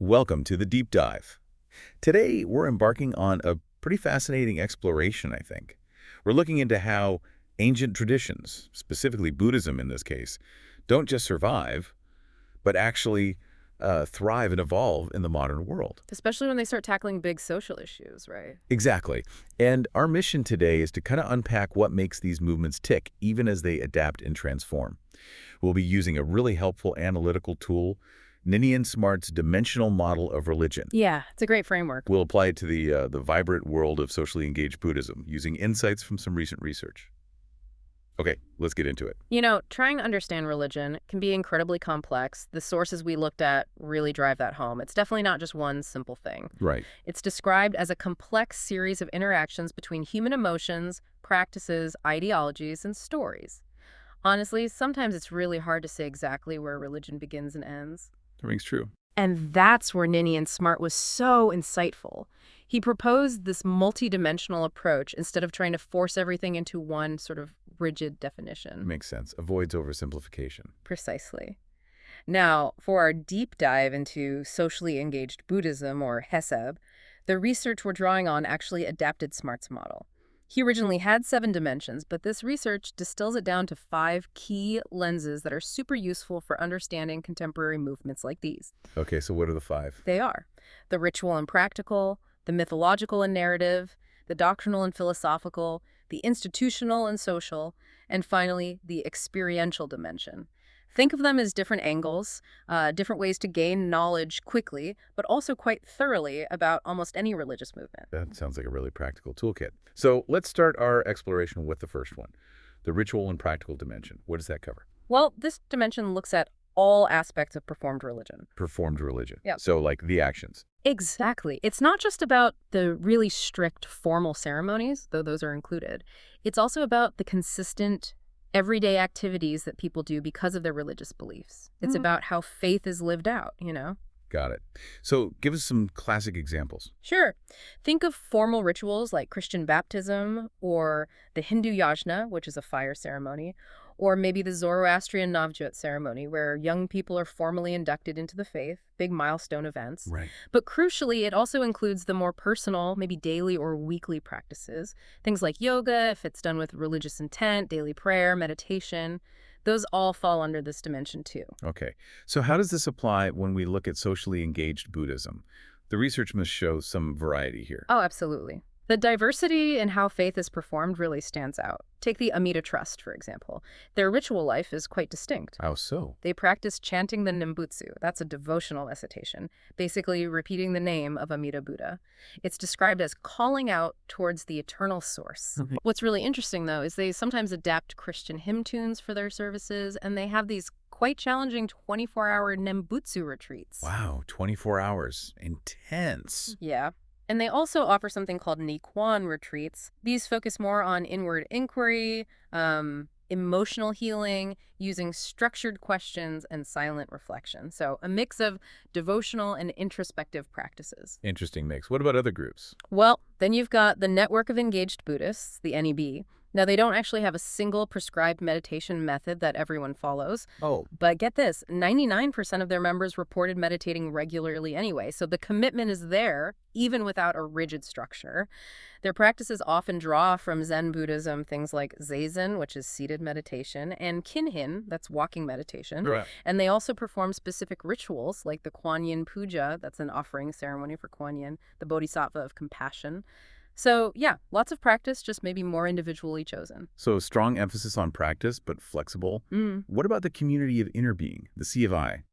Welcome to the Deep Dive. Today, we're embarking on a pretty fascinating exploration, I think. We're looking into how ancient traditions, specifically Buddhism in this case, don't just survive, but actually thrive and evolve in the modern world. Especially when they start tackling big social issues, right? Exactly. And our mission today is to kind of unpack what makes these movements tick, even as they adapt and transform. We'll be using a really helpful analytical tool, Ninian Smart's dimensional model of religion. Yeah, it's a great framework. We'll apply it to the vibrant world of socially engaged Buddhism, using insights from some recent research. Okay, let's get into it. Trying to understand religion can be incredibly complex. The sources we looked at really drive that home. It's definitely not just one simple thing. Right. It's described as a complex series of interactions between human emotions, practices, ideologies, and stories. Honestly, sometimes it's really hard to say exactly where religion begins and ends. That rings true. And that's where Ninian Smart was so insightful. He proposed this multidimensional approach instead of trying to force everything into one sort of rigid definition. Makes sense. Avoids oversimplification. Precisely. Now, for our deep dive into socially engaged Buddhism, or Hesab, the research we're drawing on actually adapted Smart's model. He originally had 7 dimensions, but this research distills it down to 5 key lenses that are super useful for understanding contemporary movements like these. Okay, so what are the 5? They are the ritual and practical, the mythological and narrative, the doctrinal and philosophical, the institutional and social, and finally, the experiential dimension. Think of them as different angles, different ways to gain knowledge quickly, but also quite thoroughly about almost any religious movement. That sounds like a really practical toolkit. So let's start our exploration with the first one, the ritual and practical dimension. What does that cover? Well, this dimension looks at all aspects of performed religion. Performed religion. Yep. So like the actions. Exactly. It's not just about the really strict formal ceremonies, though those are included. It's also about the consistent everyday activities that people do because of their religious beliefs. It's about how faith is lived out, Got it. So give us some classic examples. Sure. Think of formal rituals like Christian baptism or the Hindu yajna, which is a fire ceremony, or maybe the Zoroastrian Navjot ceremony, where young people are formally inducted into the faith, big milestone events. Right. But crucially, it also includes the more personal, maybe daily or weekly practices. Things like yoga, if it's done with religious intent, daily prayer, meditation. Those all fall under this dimension too. Okay. So how does this apply when we look at socially engaged Buddhism? The research must show some variety here. Oh, absolutely. The diversity in how faith is performed really stands out. Take the Amida Trust, for example. Their ritual life is quite distinct. How so? They practice chanting the Nimbutsu. That's a devotional recitation, basically repeating the name of Amida Buddha. It's described as calling out towards the eternal source. What's really interesting, though, is they sometimes adapt Christian hymn tunes for their services, and they have these quite challenging 24-hour Nembutsu retreats. Wow, 24 hours. Intense. Yeah. And they also offer something called Niquan retreats. These focus more on inward inquiry, emotional healing, using structured questions and silent reflection. So a mix of devotional and introspective practices. Interesting mix. What about other groups? Well, then you've got the Network of Engaged Buddhists, the NEB. Now, they don't actually have a single prescribed meditation method that everyone follows. Oh. But get this, 99% of their members reported meditating regularly anyway, so the commitment is there, even without a rigid structure. Their practices often draw from Zen Buddhism, things like Zazen, which is seated meditation, and Kinhin, that's walking meditation. Right. And they also perform specific rituals, like the Kuan Yin Puja, that's an offering ceremony for Kuan Yin, the Bodhisattva of compassion. So, yeah, lots of practice, just maybe more individually chosen. So strong emphasis on practice, but flexible. What about the community of inner being, the C of I?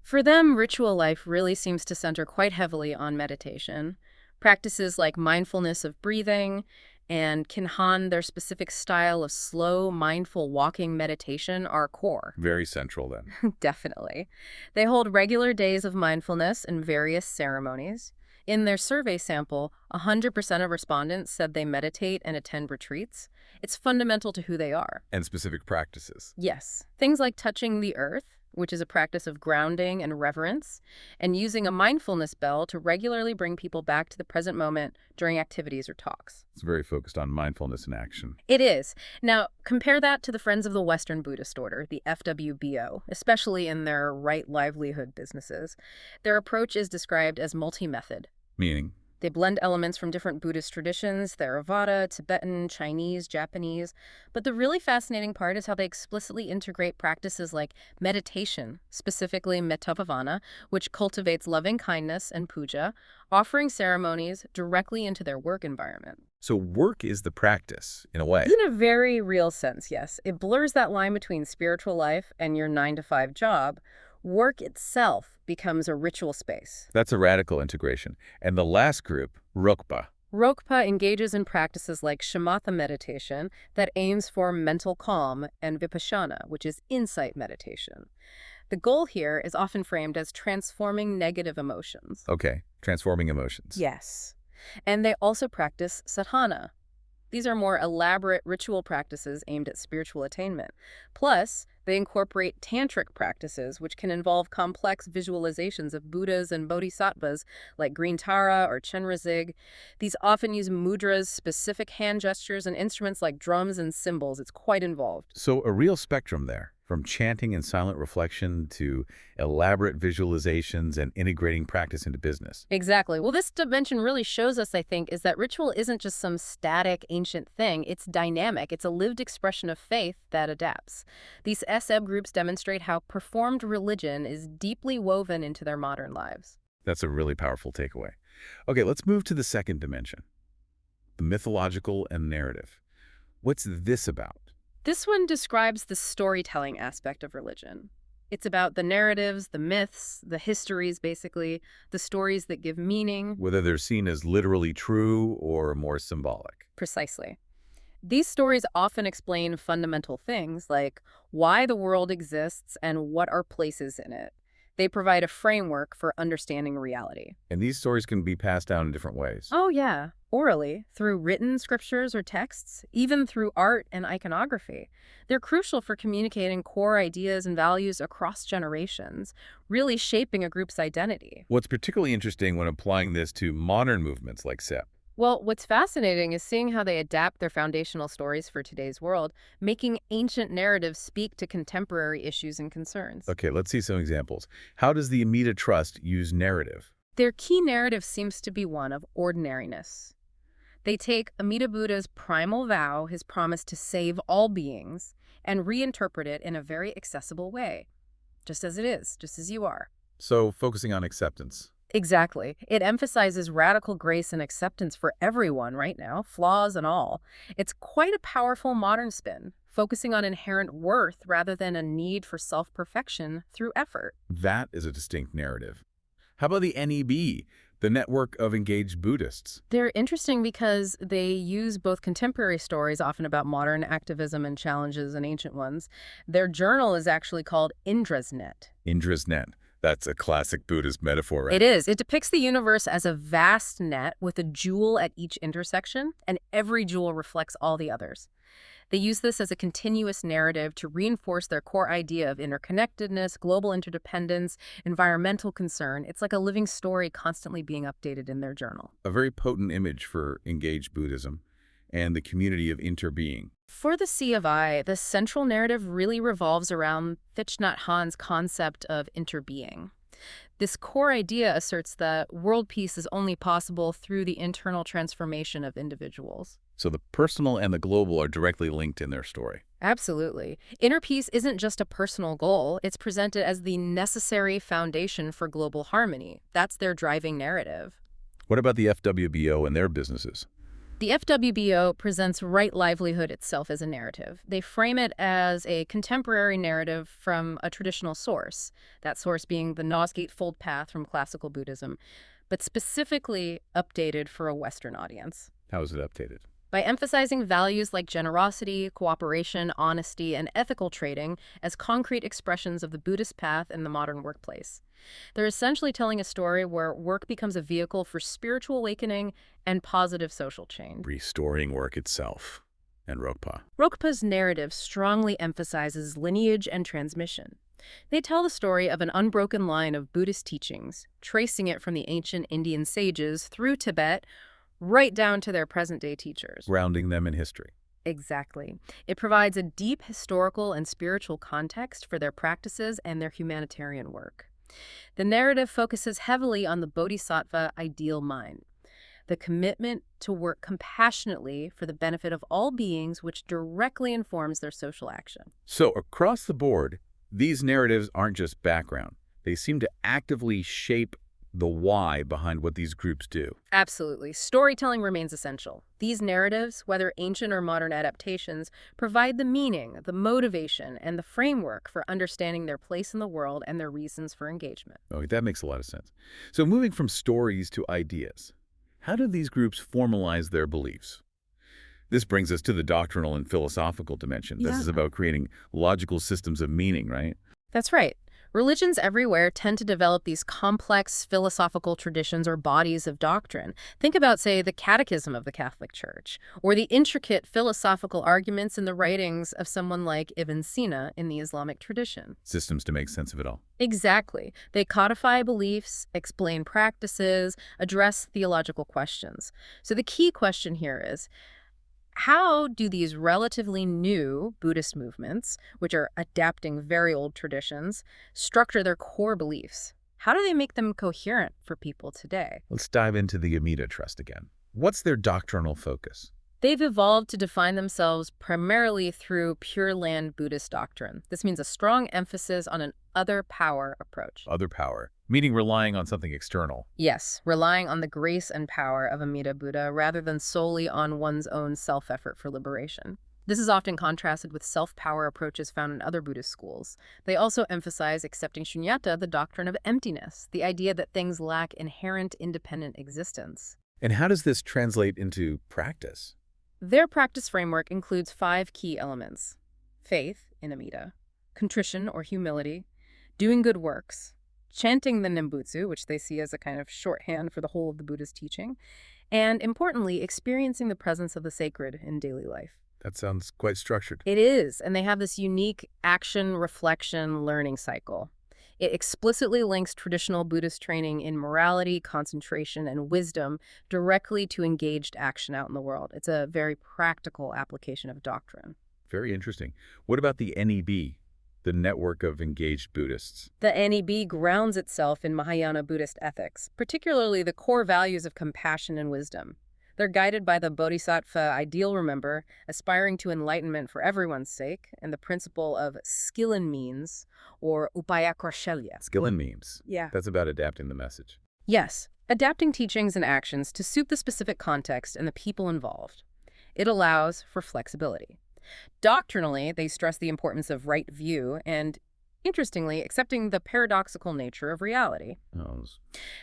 For them, ritual life really seems to center quite heavily on meditation. Practices like mindfulness of breathing and Kinhan, their specific style of slow, mindful walking meditation, are core. Very central then. Definitely. They hold regular days of mindfulness and various ceremonies. In their survey sample, 100% of respondents said they meditate and attend retreats. It's fundamental to who they are. And specific practices. Yes. Things like touching the earth, which is a practice of grounding and reverence, and using a mindfulness bell to regularly bring people back to the present moment during activities or talks. It's very focused on mindfulness in action. It is. Now, compare that to the Friends of the Western Buddhist Order, the FWBO, especially in their right livelihood businesses. Their approach is described as multi-method. Meaning? They blend elements from different Buddhist traditions, Theravada, Tibetan, Chinese, Japanese. But the really fascinating part is how they explicitly integrate practices like meditation, specifically Mettavavana, which cultivates loving kindness and puja, offering ceremonies directly into their work environment. So work is the practice, in a way. In a very real sense, yes. It blurs that line between spiritual life and your 9-to-5 job. Work itself becomes a ritual space. That's a radical integration. And the last group, Rokpa. Rokpa engages in practices like shamatha meditation that aims for mental calm, and vipassana, which is insight meditation. The goal here is often framed as transforming negative emotions. Okay, transforming emotions. Yes. And they also practice sadhana. These are more elaborate ritual practices aimed at spiritual attainment. Plus, they incorporate tantric practices, which can involve complex visualizations of Buddhas and bodhisattvas like Green Tara or Chenrezig. These often use mudras, specific hand gestures, and instruments like drums and cymbals. It's quite involved. So a real spectrum there, from chanting and silent reflection to elaborate visualizations and integrating practice into business. Exactly. Well, this dimension really shows us, I think, is that ritual isn't just some static, ancient thing. It's dynamic. It's a lived expression of faith that adapts. These SM groups demonstrate how performed religion is deeply woven into their modern lives. That's a really powerful takeaway. Okay, let's move to the second dimension, the mythological and narrative. What's this about? This one describes the storytelling aspect of religion. It's about the narratives, the myths, the histories, basically, the stories that give meaning. Whether they're seen as literally true or more symbolic. Precisely. These stories often explain fundamental things like why the world exists and what our place is in it. They provide a framework for understanding reality. And these stories can be passed down in different ways. Oh, yeah. Orally, through written scriptures or texts, even through art and iconography. They're crucial for communicating core ideas and values across generations, really shaping a group's identity. What's particularly interesting when applying this to modern movements like SEP? Well, what's fascinating is seeing how they adapt their foundational stories for today's world, making ancient narratives speak to contemporary issues and concerns. Okay, let's see some examples. How does the Amida Trust use narrative? Their key narrative seems to be one of ordinariness. They take Amida Buddha's primal vow, his promise to save all beings, and reinterpret it in a very accessible way. Just as it is, just as you are. So, focusing on acceptance. Exactly. It emphasizes radical grace and acceptance for everyone right now, flaws and all. It's quite a powerful modern spin, focusing on inherent worth rather than a need for self-perfection through effort. That is a distinct narrative. How about the NEB, the Network of Engaged Buddhists? They're interesting because they use both contemporary stories, often about modern activism and challenges and ancient ones. Their journal is actually called Indra's Net. Indra's Net. That's a classic Buddhist metaphor, right? It is. It depicts the universe as a vast net with a jewel at each intersection, and every jewel reflects all the others. They use this as a continuous narrative to reinforce their core idea of interconnectedness, global interdependence, environmental concern. It's like a living story constantly being updated in their journal. A very potent image for engaged Buddhism and the community of interbeing. For the C of I, the central narrative really revolves around Thich Nhat Hanh's concept of interbeing. This core idea asserts that world peace is only possible through the internal transformation of individuals. So the personal and the global are directly linked in their story. Absolutely. Inner peace isn't just a personal goal. It's presented as the necessary foundation for global harmony. That's their driving narrative. What about the FWBO and their businesses? The FWBO presents right livelihood itself as a narrative. They frame it as a contemporary narrative from a traditional source, that source being the Noz Gatefold Path from classical Buddhism, but specifically updated for a Western audience. How is it updated? By emphasizing values like generosity, cooperation, honesty, and ethical trading as concrete expressions of the Buddhist path in the modern workplace. They're essentially telling a story where work becomes a vehicle for spiritual awakening and positive social change. Restoring work itself. And Rokpa. Rokpa's narrative strongly emphasizes lineage and transmission. They tell the story of an unbroken line of Buddhist teachings, tracing it from the ancient Indian sages through Tibet, right down to their present-day teachers. Grounding them in history. Exactly. It provides a deep historical and spiritual context for their practices and their humanitarian work. The narrative focuses heavily on the bodhisattva ideal mind, the commitment to work compassionately for the benefit of all beings, which directly informs their social action. So across the board, these narratives aren't just background. They seem to actively shape the why behind what these groups do. Absolutely. Storytelling remains essential. These narratives, whether ancient or modern adaptations, provide the meaning, the motivation, and the framework for understanding their place in the world and their reasons for engagement. Oh, that makes a lot of sense. So moving from stories to ideas, how do these groups formalize their beliefs? This brings us to the doctrinal and philosophical dimension. This is about creating logical systems of meaning, right? That's right. Religions everywhere tend to develop these complex philosophical traditions or bodies of doctrine. Think about, say, the Catechism of the Catholic Church, or the intricate philosophical arguments in the writings of someone like Ibn Sina in the Islamic tradition. Systems to make sense of it all. Exactly. They codify beliefs, explain practices, address theological questions. So the key question here is, how do these relatively new Buddhist movements, which are adapting very old traditions, structure their core beliefs? How do they make them coherent for people today? Let's dive into the Amida Trust again. What's their doctrinal focus? They've evolved to define themselves primarily through Pure Land Buddhist doctrine. This means a strong emphasis on an other power approach. Other power, meaning relying on something external. Yes, relying on the grace and power of Amida Buddha rather than solely on one's own self-effort for liberation. This is often contrasted with self-power approaches found in other Buddhist schools. They also emphasize accepting shunyata, the doctrine of emptiness, the idea that things lack inherent independent existence. And how does this translate into practice? Their practice framework includes 5 key elements: faith in Amida, contrition or humility, doing good works, chanting the Nembutsu, which they see as a kind of shorthand for the whole of the Buddhist teaching, and importantly, experiencing the presence of the sacred in daily life. That sounds quite structured. It is, and they have this unique action, reflection, learning cycle. It explicitly links traditional Buddhist training in morality, concentration, and wisdom directly to engaged action out in the world. It's a very practical application of doctrine. Very interesting. What about the NEB, the Network of Engaged Buddhists? The NEB grounds itself in Mahayana Buddhist ethics, particularly the core values of compassion and wisdom. They're guided by the bodhisattva ideal, remember, aspiring to enlightenment for everyone's sake, and the principle of skill in means, or upayakrashelya. Skill and memes. Yeah. That's about adapting the message. Yes, adapting teachings and actions to suit the specific context and the people involved. It allows for flexibility. Doctrinally, they stress the importance of right view and, interestingly, accepting the paradoxical nature of reality. Oh,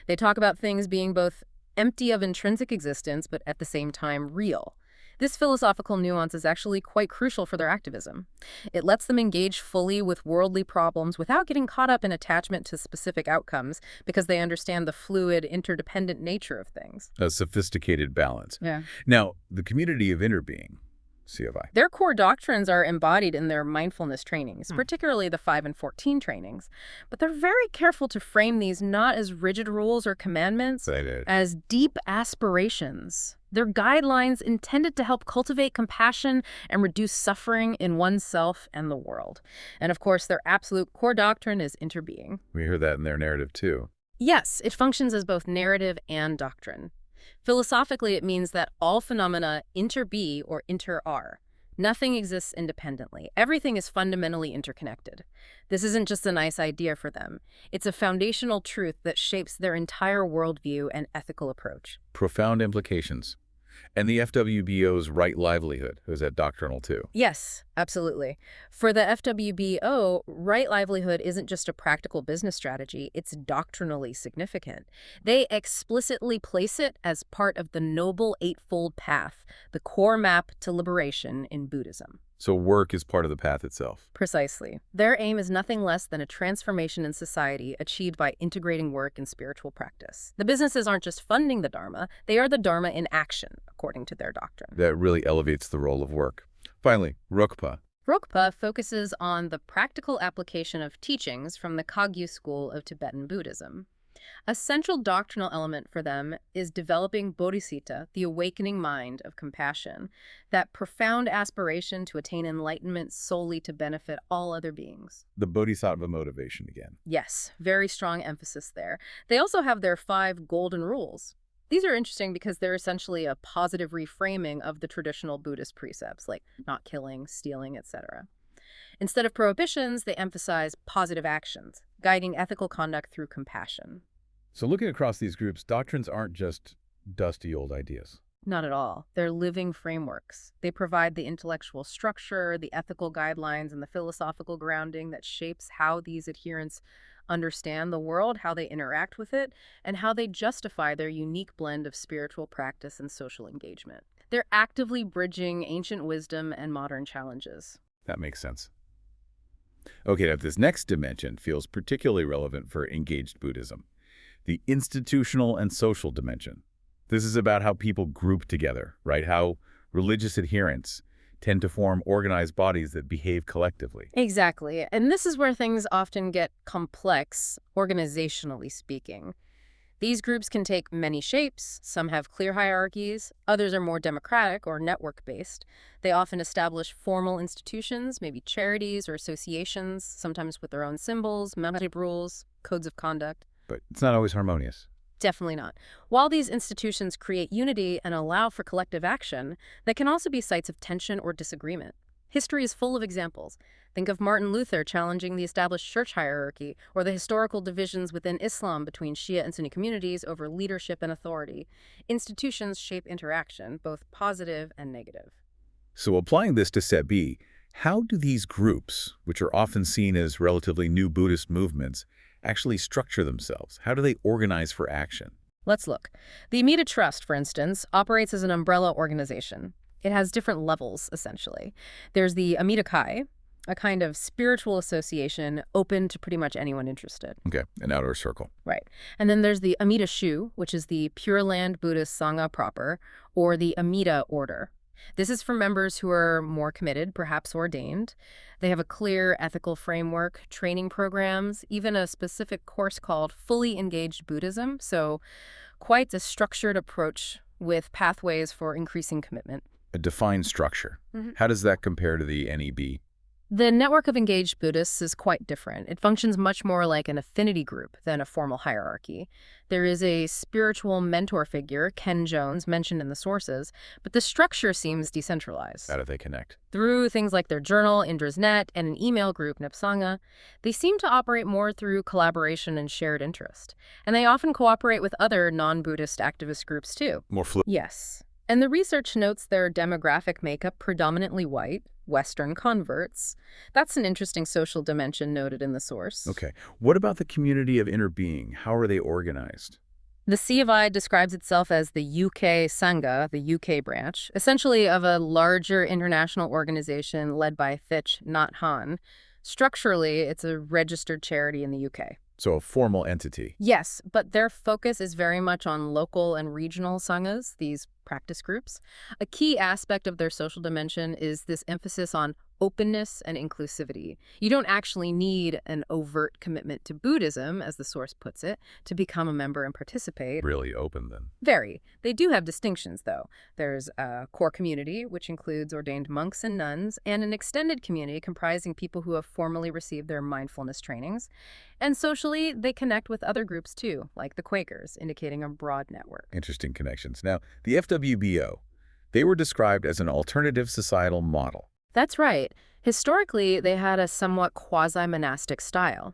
They talk about things being both empty of intrinsic existence, but at the same time real. This philosophical nuance is actually quite crucial for their activism. It lets them engage fully with worldly problems without getting caught up in attachment to specific outcomes because they understand the fluid, interdependent nature of things. a sophisticated balance. Yeah. Now, the community of interbeing, CFI. Their core doctrines are embodied in their mindfulness trainings, particularly the 5 and 14 trainings. But they're very careful to frame these not as rigid rules or commandments, as deep aspirations. They're guidelines intended to help cultivate compassion and reduce suffering in oneself and the world. And of course, their absolute core doctrine is interbeing. We hear that in their narrative, too. Yes, it functions as both narrative and doctrine. Philosophically, it means that all phenomena interbe or inter-are. Nothing exists independently. Everything is fundamentally interconnected. This isn't just a nice idea for them. It's a foundational truth that shapes their entire worldview and ethical approach. Profound implications. And the FWBO's right livelihood, is that doctrinal, too? Yes, absolutely. For the FWBO, right livelihood isn't just a practical business strategy, it's doctrinally significant. They explicitly place it as part of the Noble Eightfold Path, the core map to liberation in Buddhism. So work is part of the path itself. Precisely. Their aim is nothing less than a transformation in society achieved by integrating work and spiritual practice. The businesses aren't just funding the Dharma, they are the Dharma in action, according to their doctrine. That really elevates the role of work. Finally, Rukpa. Drogpa focuses on the practical application of teachings from the Kagyu school of Tibetan Buddhism. A central doctrinal element for them is developing bodhicitta, the awakening mind of compassion, that profound aspiration to attain enlightenment solely to benefit all other beings. The bodhisattva motivation again. Yes, very strong emphasis there. They also have their 5 golden rules. These are interesting because they're essentially a positive reframing of the traditional Buddhist precepts, like not killing, stealing, etc. Instead of prohibitions, they emphasize positive actions, guiding ethical conduct through compassion. So looking across these groups, doctrines aren't just dusty old ideas. Not at all. They're living frameworks. They provide the intellectual structure, the ethical guidelines, and the philosophical grounding that shapes how these adherents understand the world, how they interact with it, and how they justify their unique blend of spiritual practice and social engagement. They're actively bridging ancient wisdom and modern challenges. That makes sense. Okay, now this next dimension feels particularly relevant for engaged Buddhism, the institutional and social dimension. This is about how people group together, right? How religious adherents tend to form organized bodies that behave collectively. Exactly. And this is where things often get complex, organizationally speaking. These groups can take many shapes. Some have clear hierarchies. Others are more democratic or network-based. They often establish formal institutions, maybe charities or associations, sometimes with their own symbols, membership rules, codes of conduct. But it's not always harmonious. Definitely not. While these institutions create unity and allow for collective action, they can also be sites of tension or disagreement. History is full of examples. Think of Martin Luther challenging the established church hierarchy, or the historical divisions within Islam between Shia and Sunni communities over leadership and authority. Institutions shape interaction, both positive and negative. So applying this to Set B, how do these groups, which are often seen as relatively new Buddhist movements, actually structure themselves? How do they organize for action? Let's look. The Amida Trust, for instance, operates as an umbrella organization. It has different levels, essentially. There's the Amida Kai, a kind of spiritual association open to pretty much anyone interested. Okay, an outer circle. Right. And then there's the Amida Shu, which is the Pure Land Buddhist Sangha proper, or the Amida Order. This is for members who are more committed, perhaps ordained. They have a clear ethical framework, training programs, even a specific course called Fully Engaged Buddhism, so quite a structured approach with pathways for increasing commitment. A defined structure. How does that compare to the NEB? The network of engaged Buddhists is quite different. It functions much more like an affinity group than a formal hierarchy. There is a spiritual mentor figure, Ken Jones, mentioned in the sources, but the structure seems decentralized. How do they connect? Through things like their journal, Indra's Net, and an email group, Nepsanga, they seem to operate more through collaboration and shared interest. And they often cooperate with other non-Buddhist activist groups, too. More fluid. Yes. And the research notes their demographic makeup predominantly white, Western converts. That's an interesting social dimension noted in the source. Okay. What about the community of inner being? How are they organized? The C of I describes itself as the UK Sangha, the UK branch, essentially of a larger international organization led by Thich Nhat Hanh. Structurally, it's a registered charity in the UK. So a formal entity. Yes, but their focus is very much on local and regional sanghas, these practice groups. A key aspect of their social dimension is this emphasis on openness and inclusivity. You don't actually need an overt commitment to Buddhism, as the source puts it, to become a member and participate. Really open, then. Very. They do have distinctions, though. There's a core community, which includes ordained monks and nuns, and an extended community comprising people who have formally received their mindfulness trainings. And socially, they connect with other groups, too, like the Quakers, indicating a broad network. Interesting connections. Now, the FWBO, they were described as an alternative societal model. That's right. Historically, they had a somewhat quasi-monastic style.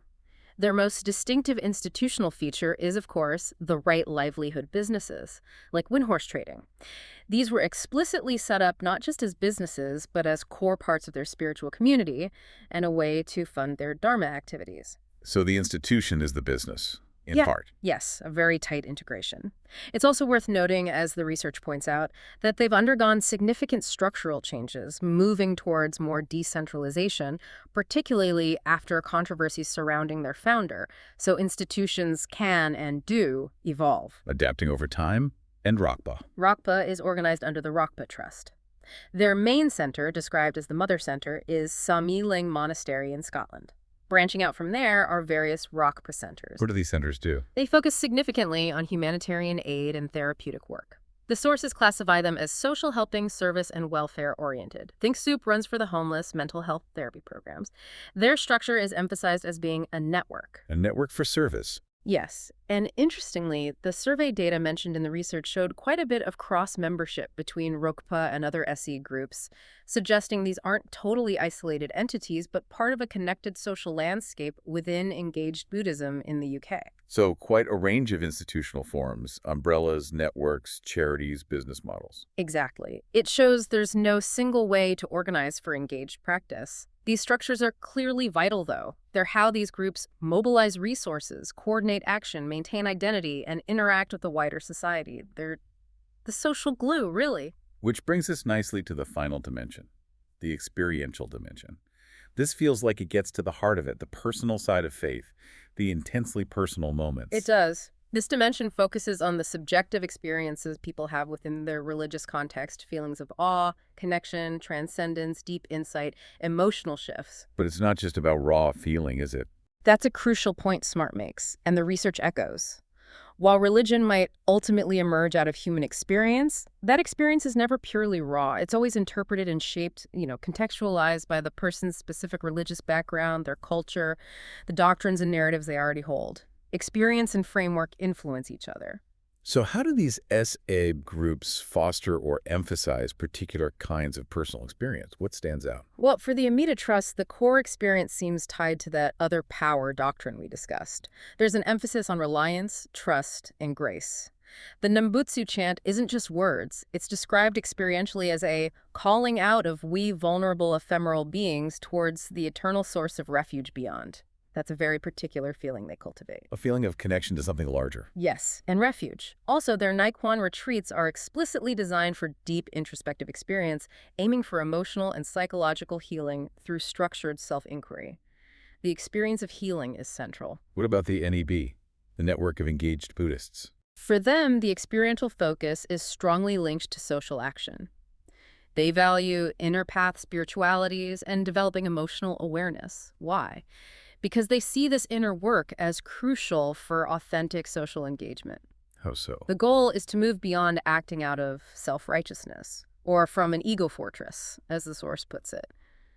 Their most distinctive institutional feature is, of course, the right livelihood businesses, like windhorse trading. These were explicitly set up not just as businesses, but as core parts of their spiritual community and a way to fund their dharma activities. So the institution is the business, in part. Yes, a very tight integration. It's also worth noting, as the research points out, that they've undergone significant structural changes, moving towards more decentralization, particularly after controversies surrounding their founder. So institutions can and do evolve. Adapting over time, and Rakpa. Rakpa is organized under the Rakpa Trust. Their main center, described as the Mother Center, is Sameeling Monastery in Scotland. Branching out from there are various rock centers. What do these centers do? They focus significantly on humanitarian aid and therapeutic work. The sources classify them as social helping, service, and welfare-oriented. Think Soup runs for the homeless, mental health therapy programs. Their structure is emphasized as being a network. A network for service. Yes, and interestingly, the survey data mentioned in the research showed quite a bit of cross-membership between Rokpa and other SE groups, suggesting these aren't totally isolated entities, but part of a connected social landscape within Engaged Buddhism in the UK. So quite a range of institutional forms, umbrellas, networks, charities, business models. Exactly. It shows there's no single way to organize for engaged practice. These structures are clearly vital, though. They're how these groups mobilize resources, coordinate action, maintain identity, and interact with the wider society. They're the social glue, really. Which brings us nicely to the final dimension, the experiential dimension. This feels like it gets to the heart of it, the personal side of faith, the intensely personal moments. It does. This dimension focuses on the subjective experiences people have within their religious context, feelings of awe, connection, transcendence, deep insight, emotional shifts. But it's not just about raw feeling, is it? That's a crucial point Smart makes, and the research echoes. While religion might ultimately emerge out of human experience, that experience is never purely raw. It's always interpreted and shaped, contextualized by the person's specific religious background, their culture, the doctrines and narratives they already hold. Experience and framework influence each other. So how do these SA groups foster or emphasize particular kinds of personal experience? What stands out? Well, for the Amida Trust, the core experience seems tied to that other power doctrine we discussed. There's an emphasis on reliance, trust, and grace. The Nembutsu chant isn't just words. It's described experientially as a calling out of we vulnerable ephemeral beings towards the eternal source of refuge beyond. That's a very particular feeling they cultivate. A feeling of connection to something larger. Yes, and refuge. Also, their Naikwan retreats are explicitly designed for deep introspective experience, aiming for emotional and psychological healing through structured self-inquiry. The experience of healing is central. What about the NEB, the Network of Engaged Buddhists? For them, the experiential focus is strongly linked to social action. They value inner path spiritualities and developing emotional awareness. Why? Because they see this inner work as crucial for authentic social engagement. How so? The goal is to move beyond acting out of self-righteousness, or from an ego fortress, as the source puts it.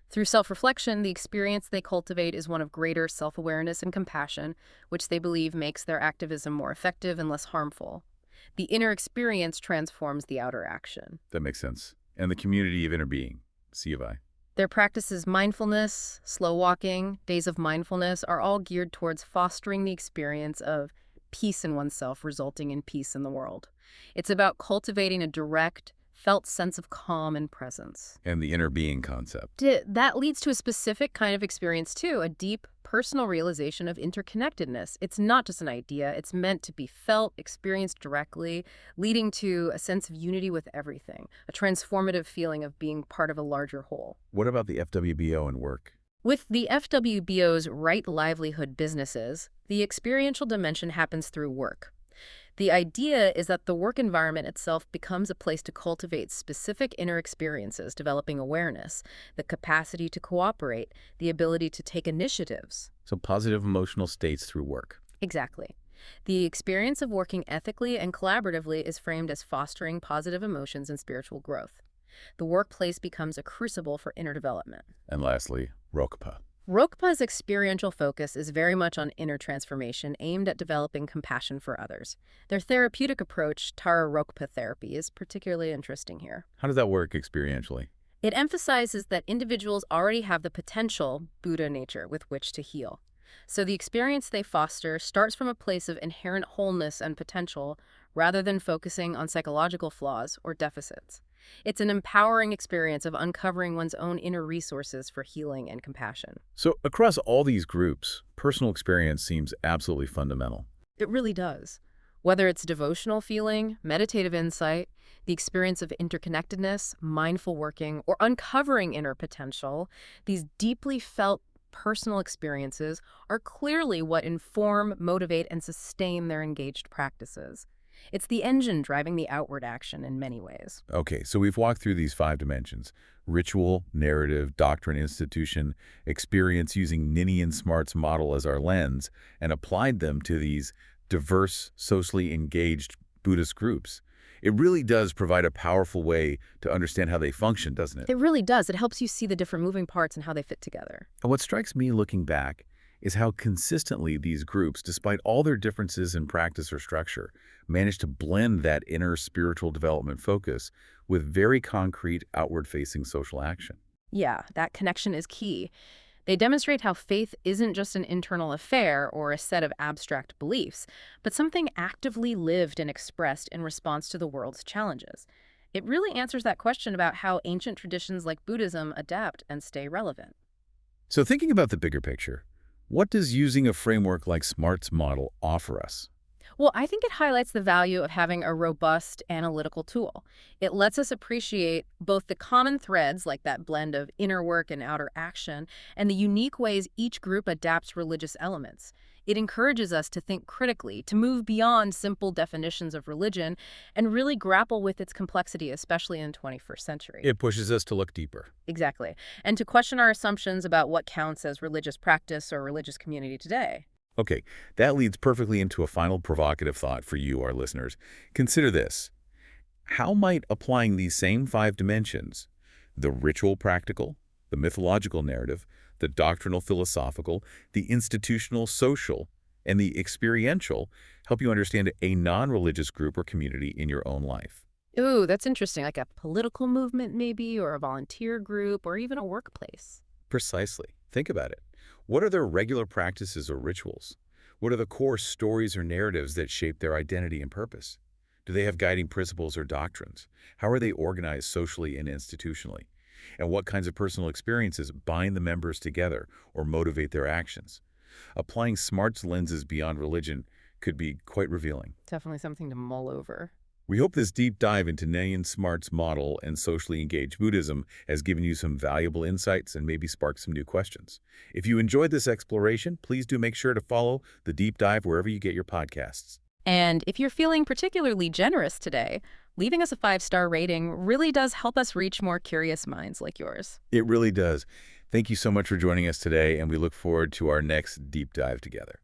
Through self-reflection, the experience they cultivate is one of greater self-awareness and compassion, which they believe makes their activism more effective and less harmful. The inner experience transforms the outer action. That makes sense. And the community of inner being, C of I. Their practices mindfulness, slow walking, days of mindfulness are all geared towards fostering the experience of peace in oneself, resulting in peace in the world. It's about cultivating a direct, felt sense of calm and presence. And the inner being concept. That leads to a specific kind of experience too, a deep personal realization of interconnectedness. It's not just an idea, it's meant to be felt, experienced directly, leading to a sense of unity with everything, a transformative feeling of being part of a larger whole. What about the FWBO and work? With the FWBO's right livelihood businesses, the experiential dimension happens through work. The idea is that the work environment itself becomes a place to cultivate specific inner experiences, developing awareness, the capacity to cooperate, the ability to take initiatives. So positive emotional states through work. Exactly. The experience of working ethically and collaboratively is framed as fostering positive emotions and spiritual growth. The workplace becomes a crucible for inner development. And lastly, Rokpa. Rokpa's experiential focus is very much on inner transformation, aimed at developing compassion for others. Their therapeutic approach, Tara Rokpa therapy, is particularly interesting here. How does that work experientially? It emphasizes that individuals already have the potential Buddha nature with which to heal. So the experience they foster starts from a place of inherent wholeness and potential, rather than focusing on psychological flaws or deficits. It's an empowering experience of uncovering one's own inner resources for healing and compassion. So across all these groups, personal experience seems absolutely fundamental. It really does. Whether it's devotional feeling, meditative insight, the experience of interconnectedness, mindful working, or uncovering inner potential, these deeply felt personal experiences are clearly what inform, motivate, and sustain their engaged practices. It's the engine driving the outward action in many ways. Okay, so we've walked through these 5 dimensions: ritual, narrative, doctrine, institution, experience, using Ninian Smart's model as our lens, and applied them to these diverse, socially engaged Buddhist groups. It really does provide a powerful way to understand how they function, doesn't it? It really does. It helps you see the different moving parts and how they fit together. And what strikes me looking back is how consistently these groups, despite all their differences in practice or structure, manage to blend that inner spiritual development focus with very concrete, outward-facing social action. Yeah, that connection is key. They demonstrate how faith isn't just an internal affair or a set of abstract beliefs, but something actively lived and expressed in response to the world's challenges. It really answers that question about how ancient traditions like Buddhism adapt and stay relevant. So thinking about the bigger picture, what does using a framework like Smart's model offer us? Well, I think it highlights the value of having a robust analytical tool. It lets us appreciate both the common threads, like that blend of inner work and outer action, and the unique ways each group adapts religious elements. It encourages us to think critically, to move beyond simple definitions of religion, and really grapple with its complexity, especially in the 21st century. It pushes us to look deeper. Exactly. And to question our assumptions about what counts as religious practice or religious community today. Okay, that leads perfectly into a final provocative thought for you, our listeners. Consider this. How might applying these same 5 dimensions, the ritual practical, the mythological narrative, the doctrinal philosophical, the institutional social, and the experiential, help you understand a non-religious group or community in your own life? Ooh, that's interesting. Like a political movement, maybe, or a volunteer group, or even a workplace. Precisely. Think about it. What are their regular practices or rituals? What are the core stories or narratives that shape their identity and purpose? Do they have guiding principles or doctrines? How are they organized socially and institutionally? And what kinds of personal experiences bind the members together or motivate their actions? Applying Smart's lenses beyond religion could be quite revealing. Definitely something to mull over. We hope this deep dive into Ninian Smart's model and socially engaged Buddhism has given you some valuable insights and maybe sparked some new questions. If you enjoyed this exploration, please do make sure to follow the deep dive wherever you get your podcasts. And if you're feeling particularly generous today, leaving us a 5-star rating really does help us reach more curious minds like yours. It really does. Thank you so much for joining us today, and we look forward to our next deep dive together.